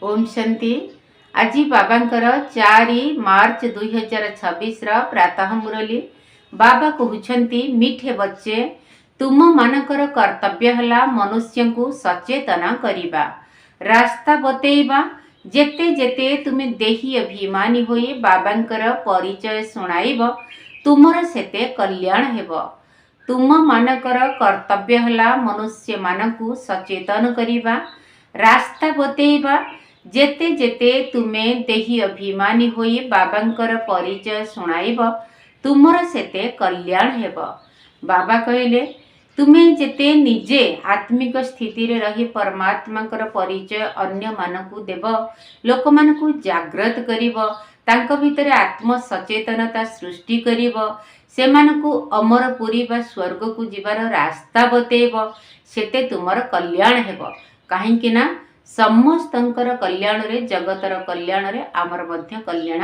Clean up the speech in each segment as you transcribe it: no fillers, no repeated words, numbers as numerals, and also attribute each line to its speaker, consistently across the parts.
Speaker 1: ओम शांति। आज बाबांकर 4 मार्च 2026 प्रातः मुरली बाबा कहते मीठे बच्चे तुम मानकर कर्तव्य है मनुष्य को सचेतन करवा रास्ता बतेवा जेते जेते तुम्हें देही अभिमानी होई बाबांकर परिचय सुनाइब तुमर सेते कल्याण हेब। तुम मानकर कर्तव्य है मनुष्य मानकु सचेतन करवा रास्ता बतेवा जेते जेते तुमे देही अभिमानी होई बाबांकर परिचय सुनाइब तुमर सेते कल्याण हेब। बाबा कहले तुमे जेते निजे आत्मिक स्थिति रे रही परमात्माकर परिचय अन्य मानकु देव लोक मानकु जागृत करिव तांको भितरे आत्म सचेतनता सृष्टि करिव से मानकु अमरपुरी बा स्वर्ग को जीवार रास्ता बतेब सेते तुमर कल्याण हेब। काहेकि ना समस्तंकर कल्याण रे जगतर कल्याण रे आमर मध्य कल्याण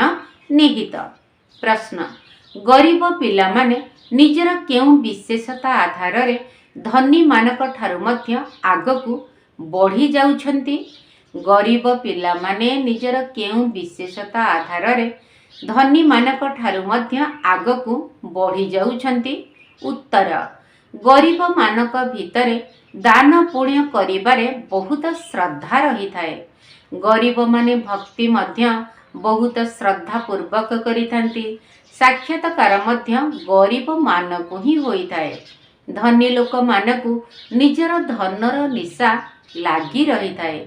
Speaker 1: निहित। प्रश्न गरीब पिला माने निजर केउ विशेषता आधार रे धनी मानक ठारु मध्य आगकु बढ़ी जाउछंती। गरीब पिला माने निजर केउ विशेषता आधार रे धनी मानक ठारु मध्य आगकु बढ़ी जाउछंती। उत्तर गरीब मानक भितरे दान पुण्य करिबारे बहुत श्रद्धा रही थाए। गरीब माने भक्ति मध्य बहुत श्रद्धा पूर्वक करिथांती। साक्षात्कार मध्य गरीब मानकु ही होई थाए। धनी लोक मानकु निजर धनर निशा लागी रही थाए।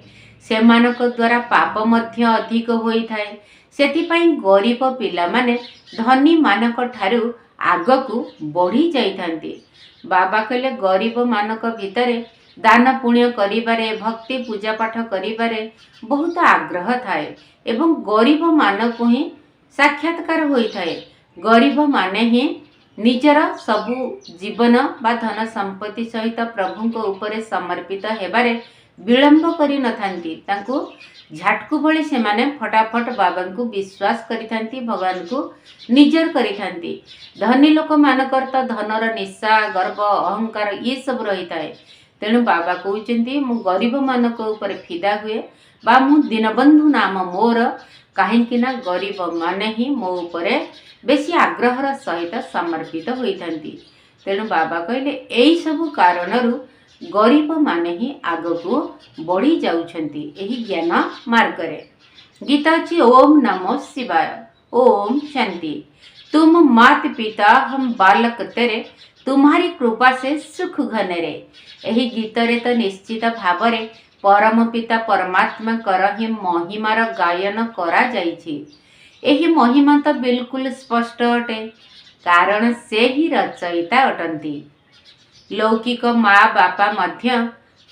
Speaker 1: सेमानक द्वारा पाप मध्य अधिक होई थाए। सेथिपाई गरीब पिला माने धनी मानक ठारु आगकु बढ़ी जाइथांती। बाबा कहले गरीब मानक भितरे दान पुण्य करिबारे भक्ति पूजा पाठ करिबारे बहुत आग्रह थाए एवं गरीब मानक ही साक्षात्कार होई थाए। गरीब माने ही निजर सबु जीवन बा धन संपत्ति सहित प्रभु को ऊपर समर्पित हेबारे विलंब करि नथांती। तांको झाटकु भली से माने फटाफट बाबा को विश्वास करिथांती भगवान को निजर करिथांती। धनी लोक मानकर तो धनर निशा गर्व अहंकार ये सब रही थाए। तेणु बाबा कहते मु गरीब मानक ऊपर फिदा हुए बा मु दीनबंधु नाम मोर कहीं गरीब माने ही मो ऊपर बेसी आग्रहर सहित समर्पित होइथांती। तेणु बाबा कहले एई सब कारणरू गरीब माने ही आगको बढ़ी जाउछंती एही ज्ञान मार्गरे। गीता अछि ओम नमो शिवाय। ओम शांति। तुम मात पिता हम बालक तेरे तुम्हारी कृपा से सुख घनेरे। एही गीतरे तो निश्चित भावरे परम पिता परमात्मा कर ही महिमार गायन करा जाइछि। एही महिमा तो बिल्कुल स्पष्ट अटे कारण से ही रचयिता अटंती। लौकिक माँ बापा मध्य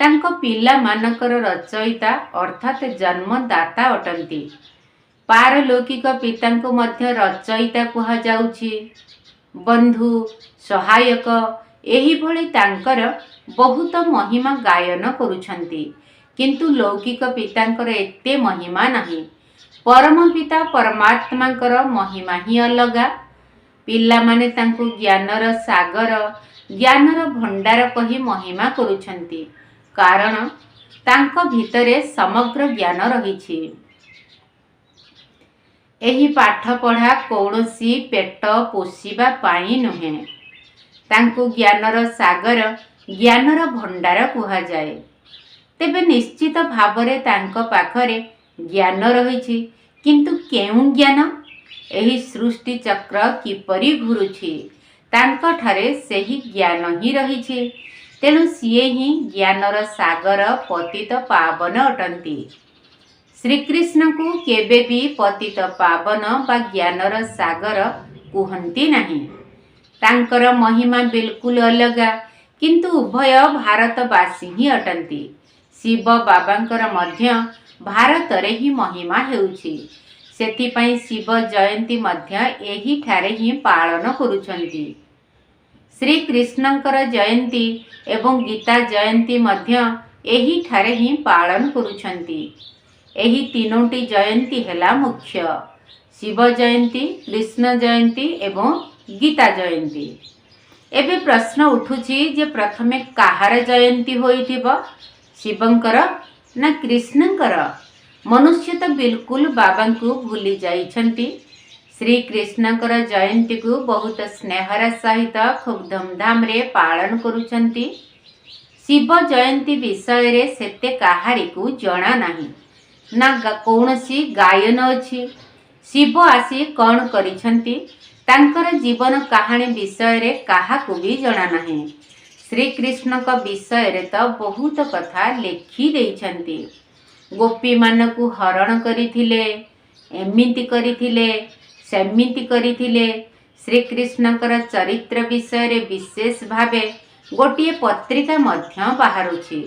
Speaker 1: तांको पिला मानकर रचयिता अर्थात जन्मदाता अटंती। पारलौकिक पितांको मध्य रचयिता कहा जाउछि। बंधु सहायक एही भली तांकर बहुत महिमा गायन करुछंती किंतु लौकिक पितांकर एते महिमा नहीं। परम पिता परमात्मांकर महिमा ही अलगा। पिला माने तांको ज्ञानर सागर ज्ञानर भंडार कही महिमा करुछंती कारण तांको भितरे समग्र ज्ञान रहिछि। एही पाठ पढ़ा कौनसी पेट पोषिबा पाई नुहे। तांको ज्ञानर सागर ज्ञानर भंडार कुहा जाए। तेबे निश्चित भावरे तांको पाखरे ज्ञान रहिछि किंतु केउ ज्ञान एही सृष्टि चक्र किपरि घुरुछि तांको ठारे सेही ज्ञान ही रहिछि। तेणु सिए ही ज्ञानर सागर पतित पावन अटंती। श्रीकृष्ण को केबे भी पतित पावन बा ज्ञानर सागर कुहंती नहीं। तांकर महिमा बिल्कुल अलगा किंतु उभय भारतवासी ही अटंती। शिव बाबांकर मध्य भारत रे ही महिमा हेउछि। सेथिपाई शिव जयंती मध्य एही ठारे ही पालन करुछंती। श्री कृष्णंकर जयंती एवं गीता जयंती मध्य एही ठारे ही पालन करुछंती। एही तीनोटी जयंती हेला मुख्य शिव जयंती कृष्ण जयंती एवं गीता जयंती। एबे प्रश्न उठुछि जे प्रथमे काहार जयंती होइथिबो शिवंकर ना कृष्णंकर। मनुष्य तो बिल्कुल बाबा को भूली जाइछंती। श्रीकृष्णकर जयंती को बहुत स्नेहर सहित खूब धूमधाम रे पालन करुछंती। शिव जयंती विषय रे सेते काहारी को जणा नाही ना कौनसी गायन अछि। शिव आसी कौन करिछंती तांकर जीवन कहानी विषय रे काहाकू भी जणा नाही। श्रीकृष्ण का विषय रे तो बहुत कथा लिखि देइछंती। गोपी मानकू हरण करिथिले, एमिति करिथिले, सेमिति करिथिले। श्रीकृष्णकर चरित्र विषय रे विशेष भावे गोटिए पत्रिका मध्य बाहरुछि,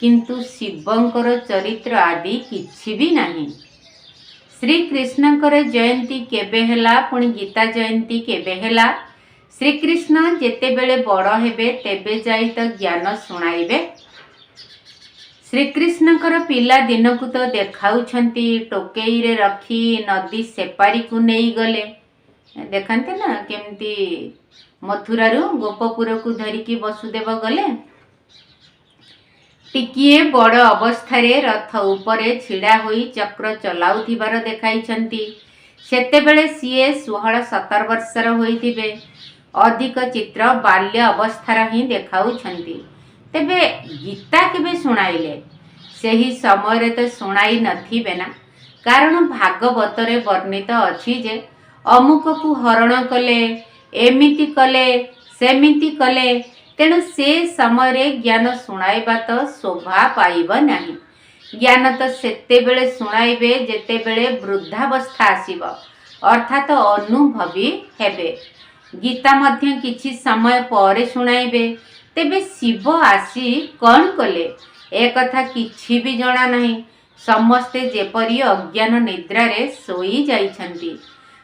Speaker 1: किंतु शिवंकर चरित्र आदि किछि भी नाही। श्रीकृष्णकर जयंती केबे हेला, पुणी गीता जयंती केबे हेला? श्रीकृष्ण जेतेबेले बड़ हेबे तेबे जाई तो ज्ञान सुनाइबे। श्रीकृष्णकर पिला दिन को तो देखाउछंती, टोकेई रे रखी नदी सेपारी को नहीं गले। देखते ना केमती मथुरारू गोपपुर को धरिकी वसुदेव गले। टिकिए बड़ अवस्थारे रथ उपरे छिड़ा होई चक्र चलाउथिबार देखाइछंती। सेतेबेले सीए 16-17 वर्षर होइथिबे। अधिक चित्र बाल्य अवस्थार ही देखाउछंती। तेबे गीता केबे सुनाइले? सेही समय रे तो सुनाई नथिबे ना, कारण भागवतरे वर्णित अछि जे अमुक को हरण कले, एमिति कले, सेमिति कले। तेणु से समय रे ज्ञान सुनाइबा तो शोभा पाइब नाही। ज्ञान तो सेतेबेले सुनाइबे जेतेबेले वृद्धावस्था आसीब, अर्थात अनुभवी हेबे। गीता मध्य किछि समय पर सुनाइबे। तेबे शिव आसी कौन कले ए कथा किछि भी जणा नाही। समस्ते जेपरी अज्ञान निद्रा रे सोई जाइछंती।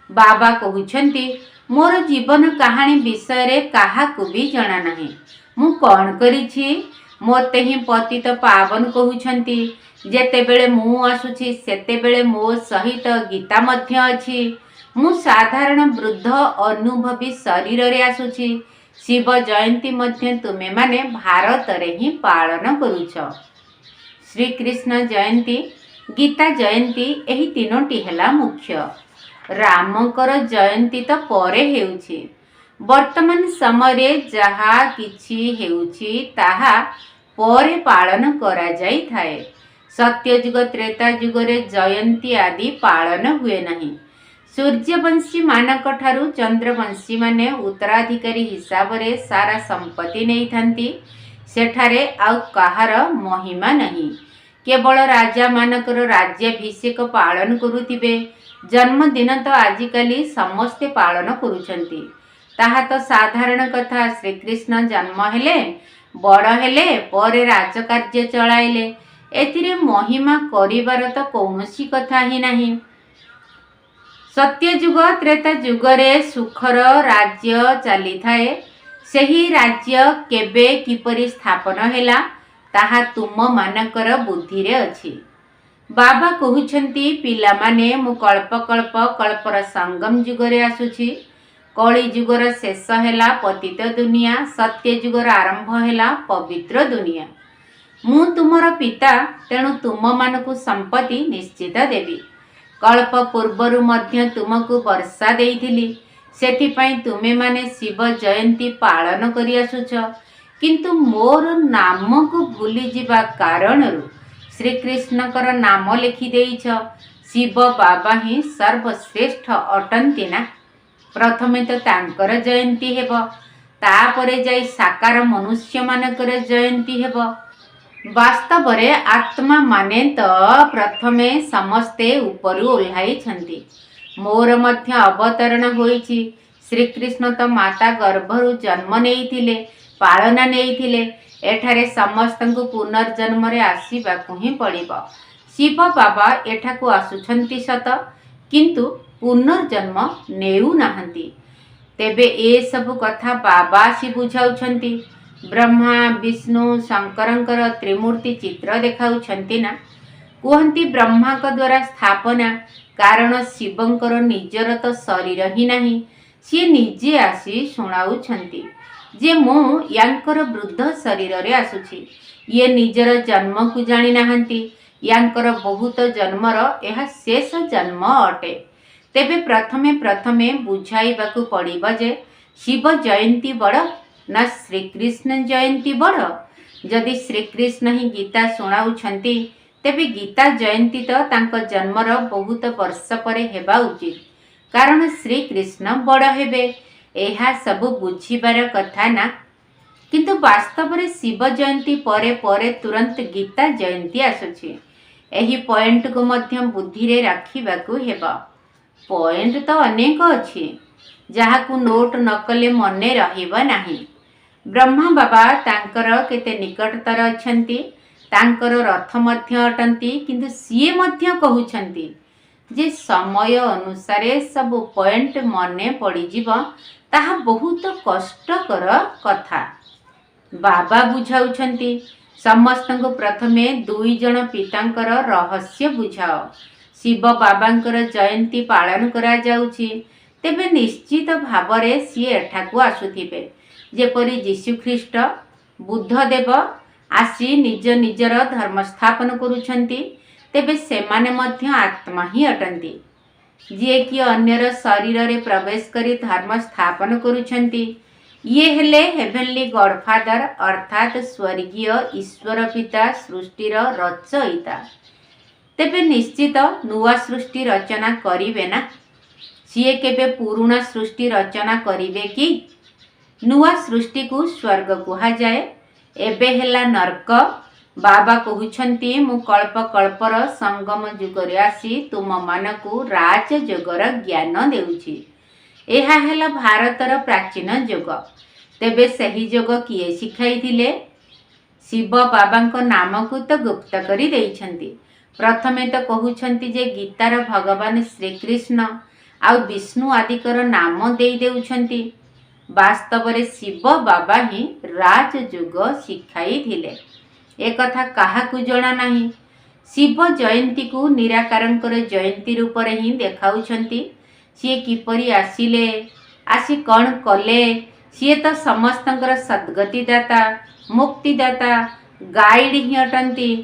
Speaker 1: बाबा कहउछंती मोर जीवन कहानी विषय रे काहाकू भी जणा नाही। मु कौन करिछि? मोते ही पतित पावन कहउछंती। जेतेबेले मु आसुछि सेतेबेले मो सहित गीता मध्य अछि। मु साधारण वृद्ध अनुभवी शरीर रे आसुछि। शिव जयंती मध्य तुमे माने भारत रे ही पालन करुछ। श्रीकृष्ण जयंती, गीता जयंती एही तीनोटी हेला मुख्य। रामकर जयंती तो परे हेउछि। वर्तमान समय रे जहा किछि हेउछि ताहा परे पालन करा जाई थाए। सत्ययुग त्रेता युग रे जयंती आदि पालन हुए नहीं। सूर्यवंशी मानक ठारू चंद्रवंशी माने उत्तराधिकारी हिसाब रे सारा संपत्ति नहीं थांती। सेठारे आउ कहार महिमा नहीं। केवल राजा मानकर राज्याभिषेक पालन करुथिबे। जन्मदिन तो आजिकाली समस्ते पालन करुछंती। ताहा तो साधारण कथा। श्रीकृष्ण जन्म हेले, बड़ हेले, परे राजकार्य चलाइले। एथिरे महिमा करिबार तो कौनसी कथा ही नहीं। सत्ययुग त्रेता युगरे सुखर राज्य चली थाए। सही राज्य केबे किपरि स्थापन हेला ताहा तुम मानकर बुद्धि रे अछि। बाबा कहउछंती पिला माने मु कल्प कल्प कल्पर संगम युगरे आसुछि। कली युगर शेष हेला पतित दुनिया, सत्य युगर आरंभ हेला पवित्र दुनिया। मु तुमर पिता, तेणु तुम मानकु संपत्ति निश्चित देवी। कल्प पूर्वरु मध्य तुमको वर्षा देइथिली। सेथिपाई तुमे माने शिव जयंती पालन करि आसुछ। किंतु मोर नाम को भूली जिबा कारणरु श्रीकृष्णकर नाम लिखि देइछ। शिव बाबा ही सर्वश्रेष्ठ अटंती ना। प्रथमे तो तांकर जयंती हेब, तापरे जाई साकार मनुष्य मानकर जयंती हेब। वास्तव रे आत्मा माने तो प्रथमे समस्ते उपरु ओह्लाई छंती। मोर मध्य अवतरण होईछि। श्रीकृष्ण तो माता गर्भरु जन्म नेइथिले, पालना नेइथिले। एठारे समस्तंकु पुनर्जन्म रे आसीबाकु ही पड़िबो। शिव बाबा एठाकु आसुछंती सत, किंतु पुनर्जन्म नेउ नाहंती। तेबे ए सब कथा बाबा आसी बुझाउछंती। ब्रह्मा विष्णु शंकरंकर त्रिमूर्ति चित्र देखाउछंती ना। कुहंती ब्रह्मा का द्वारा स्थापना, कारण शिवंकर निजर तो शरीर ही नहीं। सी निजे आसी शुणाउछंती जे मु यांकर वृद्ध शरीर रे आसुछि। ये निजर जन्म को जानी नाहंती। यांकर बहुत जन्मर यह शेष जन्म अटे। तेबे प्रथमे प्रथमे बुझाइबाकु पड़िब जे शिव जयंती बड़ ना श्रीकृष्ण जयंती बड़। जदि श्रीकृष्ण ही गीता शुणाउछंती तेबे गीता जयंती तो तांको जन्मर बहुत वर्ष परे हेबा उचित, कारण श्रीकृष्ण बड़ हेबे। एहा सबु बुझिबार कथा ना, किंतु वास्तव रे शिव जयंती परे परे तुरंत गीता जयंती आसुछि। एही पॉइंट को मध्य बुद्धि रे राखिबाकु हेबा। पॉइंट तो अनेक अछि जहाकु नोट न कले मने रहिब नाही। ब्रह्मा बाबा तांकर केते निकटतर अछंती, तांकर रथ मध्य अटंती, किंतु सीए मध्य कहउछंती जे समय अनुसारे सब पॉइंट मने पड़ी जीव, ताहा बहुत कष्टकर कथा। बाबा बुझाउछंती समस्तंको प्रथमे दुई जन पितांकर रहस्य बुझाओ। शिव बाबांकर जयंती पालन करा जाउछि, तेबे निश्चित भावरे सी एठाकु आसुथिबे। जेपरि जीशुख्रीष्ट बुद्धदेव आसी निज निजर धर्म स्थापन करुछंती, तेबे सेमाने मध्य आत्मा ही अटंती, जे कि अन्यर शरीर रे प्रवेश करी धर्म स्थापन करुछंती। ये हेले हेभेनली गॉडफादर अर्थात स्वर्गीय ईश्वर पिता सृष्टिर रचयिता। तेबे निश्चित नुआ सृष्टि रचना करिवे ना। सीए केबे पुरुणा सृष्टि रचना करिवे कि? नुआ सृष्टि को स्वर्ग कुहा जाए। एबे हेला नरक। बाबा कहउछंती मु कल्प कल्पर संगम जुगरे आसी तुम मानकु राज जोगर ज्ञान देउछि। एहा हेला भारतर प्राचीन जोग। तेबे सही जोग किए शिखाई थिले? शिव बाबांको नाम को तो गुप्त करी देइछंती। प्रथमे तो कहउछंती जे गीतार भगवान श्रीकृष्ण आ विष्णु आदिकर नाम देई देउछंती। वास्तव रे शिव बाबा ही राजयोग शिखाई थिले। एक कथा काहाकु जणा नाही। शिव जयंती को निराकारंकर जयंती रूप रे ही देखाउछंती। सी किपरि आसिले, आसी कौन कले, सी तो समस्तंकर सद्गतिदाता, मुक्तिदाता, गाइड ही अटंती।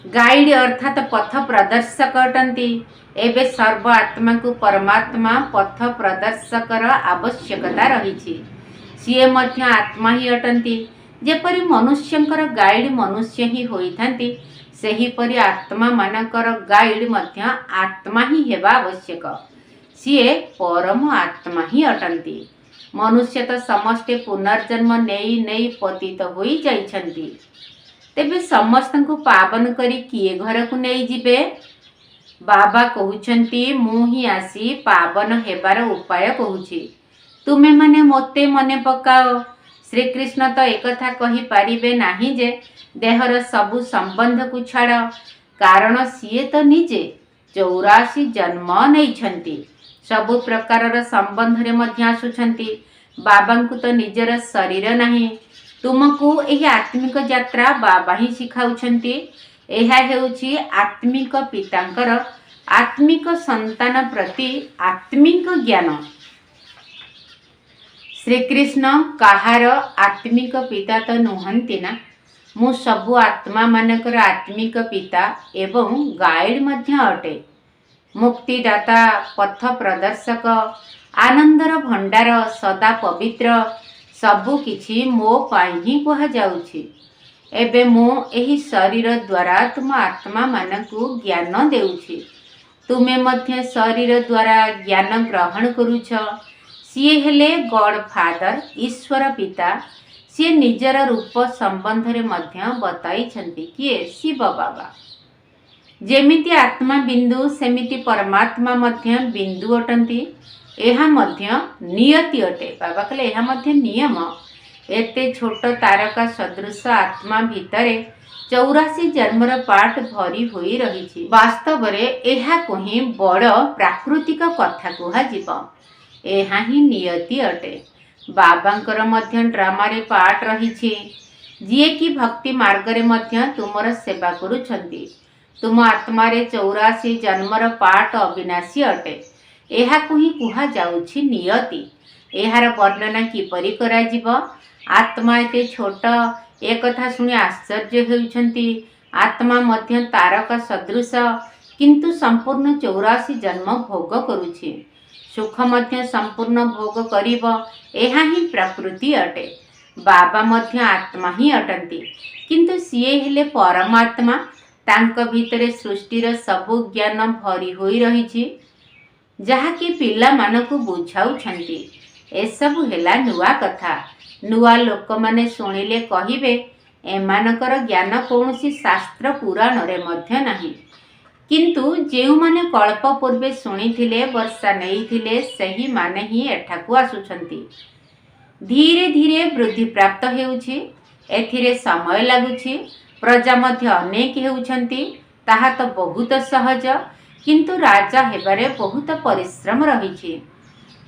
Speaker 1: गाइड अर्थात पथ प्रदर्शक अटंती। एबे सर्व आत्मा को परमात्मा पथ प्रदर्शकर आवश्यकता रही। सीए मध्य आत्मा ही अटंती। जेपरि मनुष्यंकर गाइड मनुष्य ही होइथांती, सेहीपरि आत्मा मानकर गाइड मध्य आत्मा ही हेबा आवश्यक। सीए परम आत्मा ही अटंती। मनुष्य तो समस्ते पुनर्जन्म नेई नेई पतित होई जाइछंती। तेबे समस्त को पावन करी किए घर को नहीं जिबे? बाबा कहउछंती मु ही आसी पावन हेबार उपाय कहूछि। तुमे माने मोते मने पकाओ। श्रीकृष्ण तो एकथा कही पारिबे नाही जे देहर सबु संबंध को छाड़, कारण सीए तो निजे 84 जन्म नैछंती। सबु प्रकारर संबंध रे मध्य आसुछंती। बाबांकु तो निजर शरीर नाही। तुमको एही आत्मिक यात्रा बाबा ही शिखाउछंती। एहा हेउछि आत्मिक पितांकर आत्मिक संतान प्रति आत्मिक ज्ञान। श्रीकृष्ण कहार आत्मिक पिता तो नुहंती ना। मु सबु आत्मा मानकर आत्मिक पिता एवं गाइड मध्य अटे। मुक्तिदाता, पथ प्रदर्शक, आनंदर भंडार, सदा पवित्र, सबु किछि मो पाई ही कहा जाउछि। एबे मो एही शरीर द्वारा तुम आत्मा मानकु ज्ञान देउछि। तुमे मध्य शरीर द्वारा ज्ञान ग्रहण करुछ। सीए हेले गॉड फादर ईश्वर पिता। सी निजर रूप संबंध रे मध्य बताइछंती किए? शिव बाबा। जेमिति आत्मा बिंदु सेमिति परमात्मा मध्य बिंदु अटंती। एहा मध्य नियति अटे। बाबा कहले एहा मध्य नियम। एते छोट तारका सदृश आत्मा भितरे 84 जन्मर पाठ भरी होई रही। वास्तव रे एहा को ही बड़ प्राकृतिक कथा कुहा जीव। एहा ही नियति अटे। बाबांकर मध्य ड्रामा रे पाठ रही, जिए कि भक्ति मार्ग रे मध्य तुमर सेवा करुछंती। तुम आत्मा रे 84 जन्मर पाठ अविनाशी अटे। एहा को ही कुहा जाउछि नियति। एहार वर्णना किपरि करा जीव? आत्मा एते छोट एक कथा सुनी आश्चर्य हेउछंती। आत्मा मध्य तारका सदृश किंतु संपूर्ण 84 जन्म भोग करुछि। सुख मध्य संपूर्ण भोग करिब, एहा ही प्रकृति अटे। बाबा मध्य आत्मा ही अटंती, किंतु सीए हेले परमात्मा। तांक भितरे सृष्टिर सबु ज्ञान भरी होई रहिछि, जहाँकि पिला मानकु बुझाउछंती। एसबु हेला नुआ कथा। नुआ लोक माने सुनिले कहिबे एमानकर ज्ञान कौनसी शास्त्र पुराण रे मध्य नाही। किंतु जेउ माने कल्प पूर्वे सुनिथिले, वर्षा नेइथिले, सही माने ही एठाकु आसुछंती। धीरे धीरे वृद्धि प्राप्त हेउछि, एथिरे समय लागुछि। प्रजा मध्य अनेक हेउछंती, ताहा तो बहुत सहज, किंतु राजा हेबारे बहुत परिश्रम रहिछि।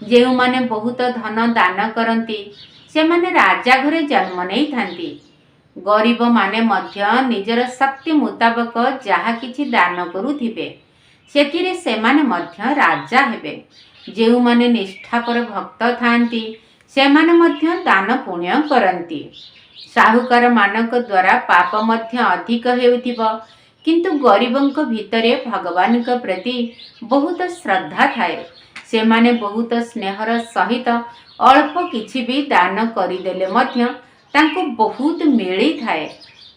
Speaker 1: जेउ माने बहुत धन दान करंती, से माने राजा घरे जन्म नहीं थांती। गरीब माने मध्य निजर शक्ति मुताबक जहा किछि दान करुथिबे, सेथिरे सेमाने मध्य राजा हेबे। जेउ माने निष्ठापर भक्त थांती, सेमाने मध्य दान पुण्य करंती। साहुकार मानक द्वारा पाप मध्य अधिक हेउथिबो, किंतु गरीबंक भितरे भगवानक प्रति बहुत श्रद्धा थाए। सेमाने बहुत स्नेहर सहित अल्प किछि भी दान करिदेले मध्य तांको बहुत मिली थाए।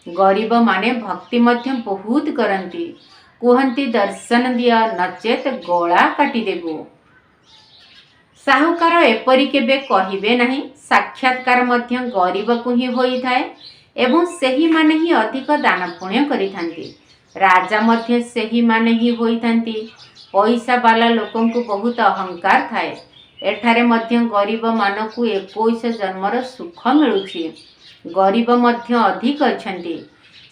Speaker 1: गरीब माने भक्ति मध्य बहुत करंती, कुहंती दर्शन दिया नचेत गला काटी देबो। साहुकार एपरि केबे कहिबे नाही। साक्षात्कार मध्य गरीब को ही होई थाए एवं सेही माने ही अधिक दान पुण्य करिथांती। राजा मध्य सेही माने ही होई थांती। पैसा वाला लोकन को बहुत अहंकार थाए। एठारे मध्य गरीब मानकु 21 जन्मर सुख मिलुछि। गरीब मध्य अधिक अछंती।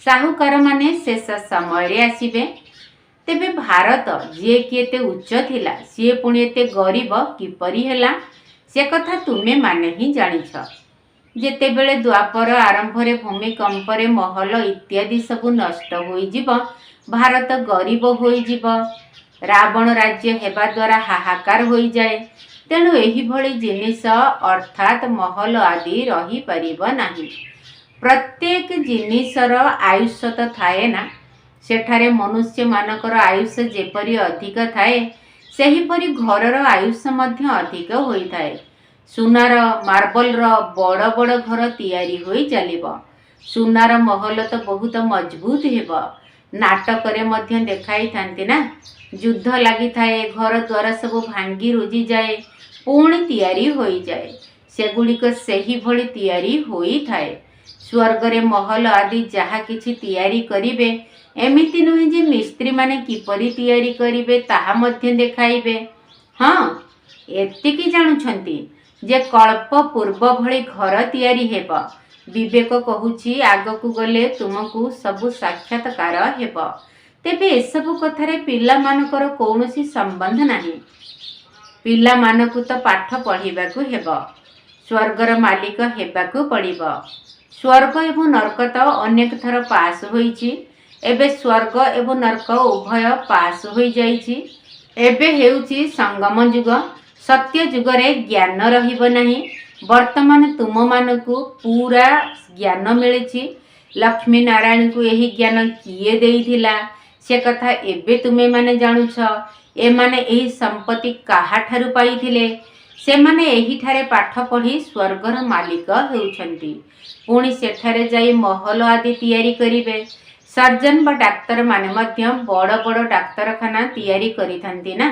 Speaker 1: साहुकार माने शेष समय रे आसीबे। तेबे भारत जे कि एते उच्च थिला, सी पुणी एते गरीब किपरि हेला, से कथा तुमे माने ही जानिछ। जेतेबेले द्वापर आरंभरे भूमिकंपरे महल इत्यादि सबु नष्ट होई जिव, भारत गरीब होई जिव। रावण राज्य हेबा द्वारा हाहाकार होई जाए। तेणु एही भली जिनिस अर्थात महल आदि रही परिब नाही। प्रत्येक जिनिसर आयुष्य तो थाए ना। सेठारे मनुष्य मानकर आयुष्य जेपरि अधिक थाए, सेहीपरि घरर आयुष्य मध्य अधिक होई थाए। सुनार मार्बलर बड़ बड़ घर तैयारी होई चलिब। सुनार महल तो बहुत मजबूत हेब। नाटकरे मध्य देखाई थांती ना, युद्ध लगी थाए, घर द्वार सब भांगी रुजी जाए, पुणी तैयारी होई जाए। सेगुड़िक सेही भली तैयारी होई थाए। स्वर्गरे महल आदि जहा किछि तैयारी करिबे, एमिति नुहे जे मिस्त्री माने किपरि तैयारी करिबे ताहा मध्य देखाइबे। हाँ, एतिकी जानुछंती जे कल्प पूर्व भली घर तैयारी हेब। विवेक कहुछि आगकु गले तुमकु सबु साक्षात्कार हेब। तेबे एसबु कथारे पिला मानकर कौनसी संबंध नाही। पिला मानकु तो पाठ पढ़िबाकु हेब, स्वर्गर मालिक हेबाकु पड़िब। स्वर्ग एवं नरक तो अनेक थर पास होईछि। एबे स्वर्ग एवं नरक उभय पास होई जाइछि। एबे हेउछि संगम युग। सत्य युगरे ज्ञान रहिब नाही। वर्तमान तुम मानकु पूरा ज्ञान मिलिछि। लक्ष्मी नारायण को यही ज्ञान किए देइथिला, से कथा एबे तुमे माने जानुछ। ए माने एही संपत्ति काहा ठारु पाइथिले, से माने एही ठारे पाठ पढ़ी स्वर्गर मालिक हेउछंती। पुणी सेठारे जाई महल आदि तैयारी करिबे। सर्जन बा डाक्तर माने मध्य बड़ बड़ डाक्तरखाना तैयारी करिथांती ना।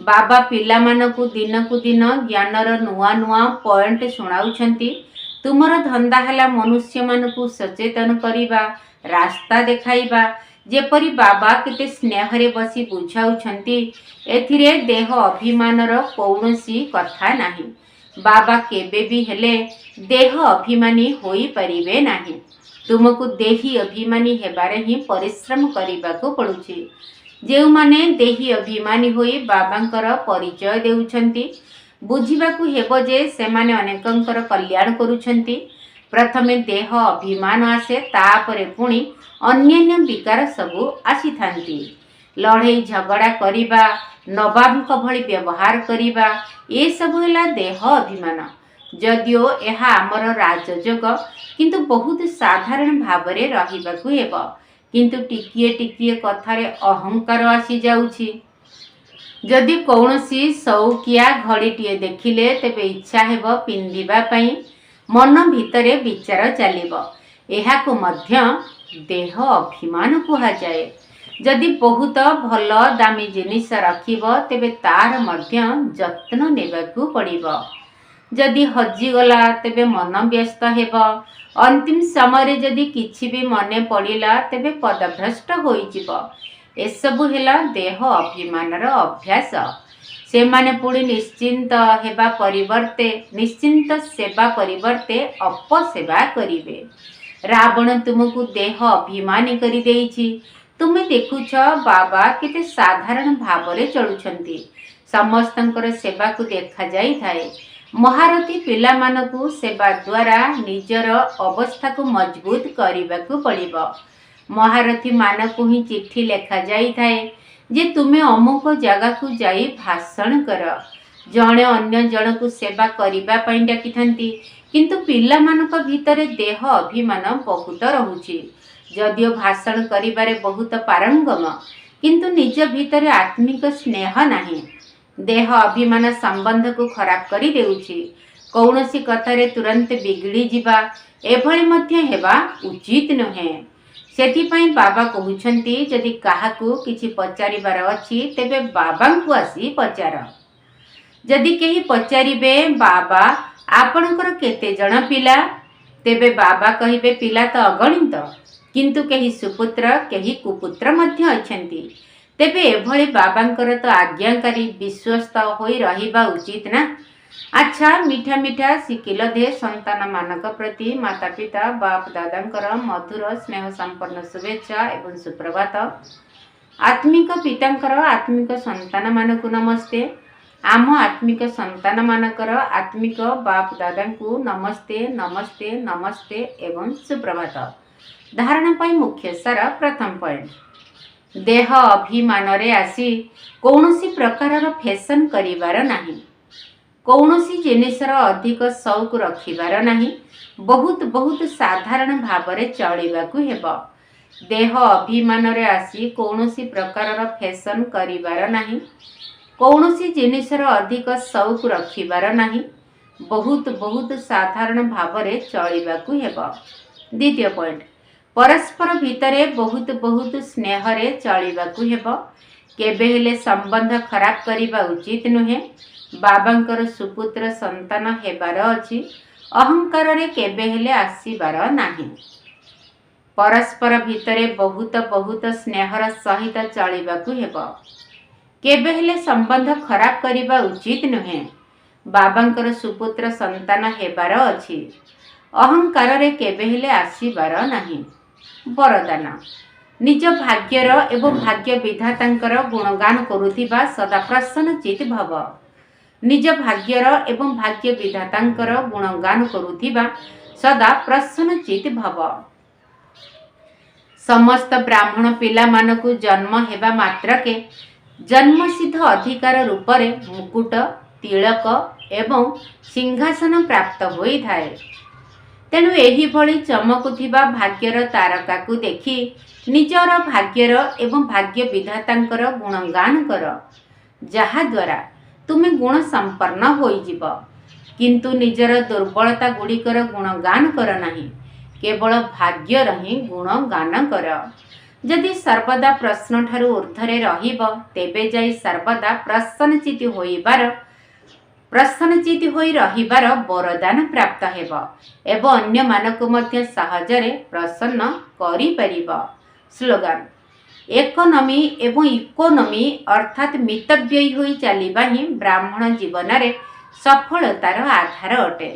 Speaker 1: बाबा पिला मानकु दिनकु दिन ज्ञानर नुआ नुआ पॉइंट सुनाउछंती। तुमर धंदा हला मनुष्य मानकु सचेतन करिबा, रास्ता देखाइबा। जेपरि बाबा केते स्नेहरे बसी बुझाउछंती, एथिरे देह अभिमानर कौनसी कथा नाही। बाबा केबे भी हेले देह अभिमानी होई परिबे नाही। तुमको देही अभिमानी हेबारे ही परिश्रम करिबाको पड़ुछि। जेउ माने देही अभिमानी होई बाबांकर परिचय देउछंती, बुझिबाकु हेबो जे सेमाने अनेकंकर कल्याण करूछंती। प्रथमे देह अभिमान आसे, तापरे पुणी अन्यान्य विकार सबु आसीथांती। लड़ाई झगड़ा करिबा, नवाबक भली व्यवहार करिबा, ए सबु हेला देह अभिमान। जदिओ एहा आमर राजयोग, किंतु बहुत साधारण भावरे रहिबाकु हेब। किंतु टिकिए टिकिए कथारे अहंकार आसी जाउछि। जदि कौनसी सौकिया घड़ीटीए देखिले तेबे इच्छा हेब पिंधिबा पई, मन भितरे विचार चलिब। एहाकु मध्य देह अभिमान कुहा जाए। जदि बहुत भल दामी जिनिस रखिब तेबे तार मध्य जत्न नेबाकु पड़िब। जदि हजिगला तेबे मन व्यस्त हेब। अंतिम समय जदि किछि भी मने पड़िला तेबे पदभ्रष्ट होइजिब। एसबु हेला देह अभिमानर अभ्यास। से माने पुणी निश्चिंत सेवा परिवर्ते अपसेवा करिवे। रावण तुमको देह अभिमानी करि देइछि। तुमे देखुछ बाबा केते साधारण भावरे चलुछंती। समस्तंकर सेवा को देखा जाई थाए। महारथी पिला मानकु सेवा द्वारा निजर अवस्था को मजबूत करिबाकु पड़िबो। महारथी मानकु ही चिट्ठी लेखा जाई थाए जे तुमे अमुक जगह को जाई भाषण कर। जणे अन्य जन को सेवा करिबा पई डाकिथांती, किंतु पिला मानक भितरे देह अभिमान बहुत रहुछि। जदियो भाषण करिबारे बहुत पारंगम, किंतु निज भितरे आत्मिक स्नेह नाही। देह अभिमान संबंध को खराब करी देउछि। कौनसी कथारे तुरंत बिगड़ी जिबा एभଳି मध्य हेबा उचित नहे। सेथिपाई बाबा कहउछंती जदि काहाकू किछि पचारिबार अछि तेबे बाबांकु आसी पचार। जदि केही पचारिबे बाबा आपणकर केते जण पिला, तेबे बाबा कहिबे पिला तो अगणित, किंतु केही सुपुत्र केही कुपुत्र मध्य अछंती। तेबे एभଳି बाबांकर तो आज्ञाकारी विश्वस्त होई रहिबा उचित ना। अच्छा मीठा मीठा शिकिल दे संतान मानक प्रति माता पिता बाप दादांकर मधुर स्नेह संपन्न शुभेच्छा एवं सुप्रभात। आत्मिक पितांकर आत्मिक संतान मानकु नमस्ते। आम आत्मिक संतान मानकर आत्मिक बाप दादांकु नमस्ते नमस्ते नमस्ते एवं सुप्रभात। धारणा पाई मुख्य सार प्रथम पॉइंट, देह अभिमान रे आसी कौनसी प्रकारर फैशन करिवार नाही। कौनसी जिनिसर अधिक शौक रखिबार नाही। बहुत बहुत साधारण भावरे चलिबाकु हेब। देह अभिमान रे आसी कौनसी प्रकारर फैशन करिबार नाही। कौनसी जिनिसर अधिक शौक रखिबार नाही। बहुत बहुत साधारण भावरे चलिबाकु हेब। द्वितीय पॉइंट, परस्पर भितरे बहुत बहुत स्नेह रे चलिबाकु हेब। केबे हेले संबंध खराब करिबा उचित नुहे। बाबांकर सुपुत्र संतान हेबार अछि, अहंकार रे केबे हेले आसीबार नाही। परस्पर भितरे बहुत बहुत स्नेहर सहित चलिबाकु हेब। केबे हेले संबंध खराब करिबा उचित नुहे। बाबांकर सुपुत्र संतान हेबार अछि, अहंकार रे केबे हेले आसीबार नाही। वरदान, निज भाग्यर एवं भाग्य विधातांकर गुणगान करुथिबा सदा प्रसन्न चित भव। निज भाग्यर एवं भाग्य विधातांकर गुणगान करुथिबा सदा प्रसन्न चित भव। समस्त ब्राह्मण पिला मानकु जन्म हेबा मात्रके जन्मसिद्ध अधिकार रूपरे मुकुट, तिलक एवं सिंहासन प्राप्त होई थाए। तेणु एही भली चमकुथिबा भाग्यर तारका को देखि निजर भाग्यर एवं भाग्य विधातांकर गुणगान कर, जहा द्वारा तुमे गुण संपन्न होई जिब। किंतु निजर दुर्बलता गुड़िकर गुणगान कर नाही, केवल भाग्यर ही गुणगान कर। जदि सर्वदा प्रश्न ठारू ऊर्ध्वरे रहिब तेबे जाई सर्वदा प्रसन्नचित होई रहिबार वरदान प्राप्त हेब एवं अन्य मानकु मध्य सहजरे प्रसन्न करि परिब। स्लोगान, इकोनॉमी एवं इकोनॉमी अर्थात मितव्ययी होई चलिबा ही ब्राह्मण जीवन रे सफलतार आधार अटे।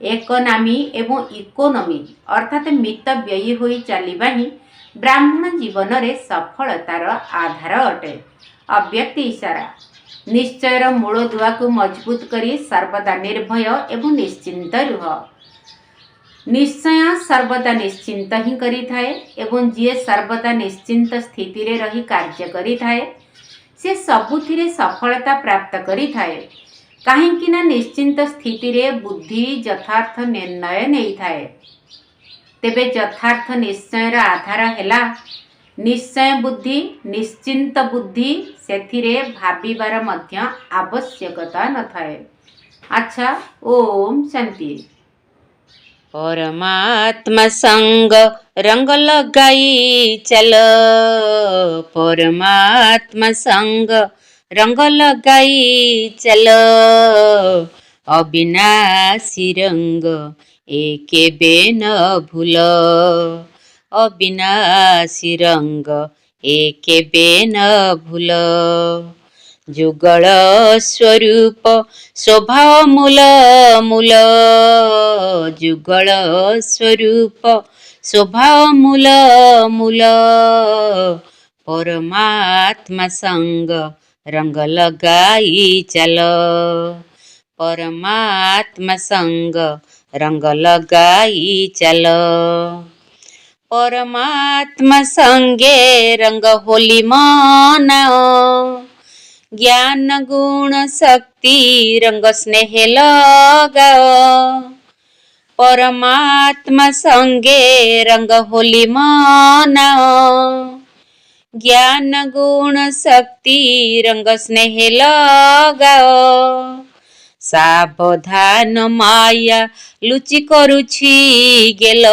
Speaker 1: इकोनॉमी एवं इकोनॉमी अर्थात मितव्ययी होई चलिबा ही ब्राह्मण जीवन रे सफलतार आधार अटे। अव्यक्त इशारा, निश्चयर मूल दुआ को मजबूत करी सर्वदा निर्भय एवं निश्चिंत रुह। निश्चय सर्वदा निश्चिंत ही करी थाए एवं जी सर्वदा निश्चिंत स्थिति रे रही कार्य करी थाए से सबुथिरे सफलता प्राप्त करी थाए। काहेकि ना निश्चिंत स्थिति रे बुद्धि यथार्थ निर्णय नहीं थाए। तेबे यथार्थ निश्चयर आधार हेला ନିଶ୍ଚୟ ବୁଦ୍ଧି, ନିଶ୍ଚିନ୍ତ ବୁଦ୍ଧି, ସେଥିରେ ଭାବିବାର ମଧ୍ୟ ଆବଶ୍ୟକତା ନଥାଏ। ଆଚ୍ଛା, ଓମ୍ ଶାନ୍ତି। परमात्मा संग रंग लगाई चल, परमात्मा संग रंग लगाई चल, अविनाशी रंग एके बेन भूल, अविनाशी रंग एके बेन भूल, जुगल स्वरूप स्वभाव मूल मूल, जुगल स्वरूप स्वभाव मूल मूल, परमात्मा संग रंग लगाई चल, परमात्मा संग रंग लगाई चल, परमात्मा संगे रंग होली मनाओ, ज्ञान गुण शक्ति रंग स्नेह लगाओ, परमात्मा संगे रंग होली मनाओ, ज्ञान गुण शक्ति रंग स्नेह लगाओ, सावधान माया लुचि करुछि गेल,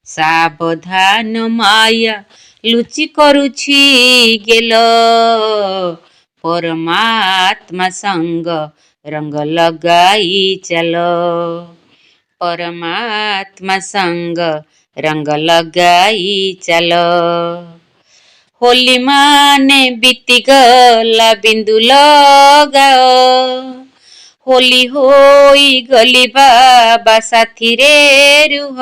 Speaker 1: सावधान माया लुचि करुछि गेल, परमात्मा संग रंग लगाई चल, परमात्मा संग रंग लगाई चल, होली माने बीती गला बिंदु लगाओ, होली होई गली बाबा साथी रे रुह,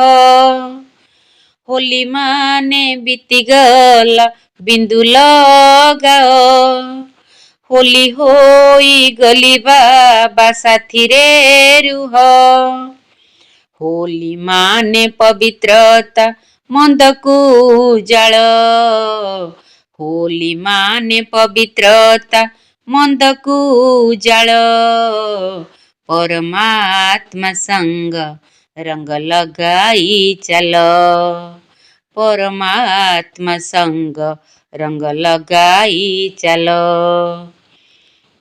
Speaker 1: होली माने बीती गला बिंदु लगाओ, होली होई गली बाबा साथी रे रुह, होली माने पवित्रता मंदकू जाल, होली माने पवित्रता मंदकू जाल, परमात्मा संग रंग लगाई चल, परमात्मा संग रंग लगाई चल,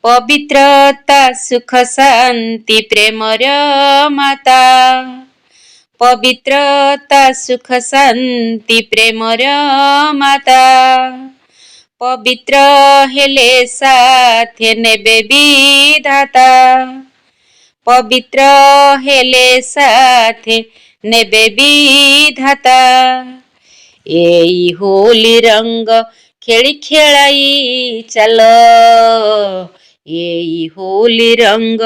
Speaker 1: पवित्रता सुख शांति प्रेमर माता, पवित्रता सुख शांति प्रेमर माता, पवित्र हेले साथे नेबे विधाता, पवित्र हेले साथे नेबे विधाता, एई होली रंग खेली खेलाई चल, एई होली रंग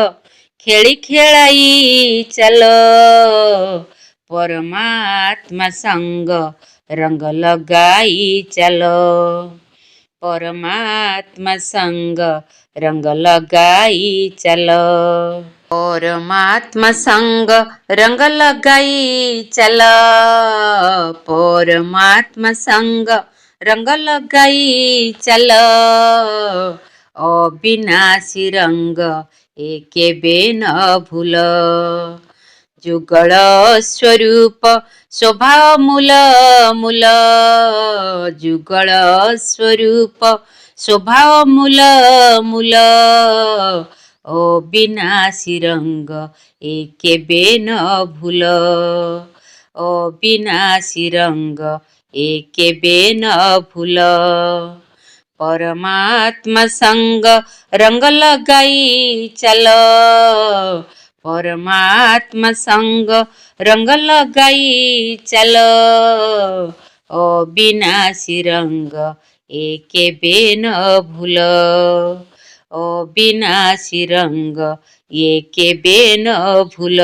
Speaker 1: खेली खेलाई चल, परमात्मा संग रंग लगाई चल, परमात्मा संग रंग लगाई चल, परमात्मा संग रंग लगाई चल, परमात्मा संग रंग लगाई चल, अविनाशी रंग एके बेन भूल, जुगल स्वरूप स्वभाव मूल मूल, जुगल स्वरूप स्वभाव मूल मूल, अविनाशी रंग एके बेन भूल, अविनाशी रंग एके बेन भूल, परमात्मा संग रंग लगाई चल, परमात्मा संग रंग लगाई चल, अविनाशी रंग एके बेन भूल, अविनाशी रंग एके बेन भूल।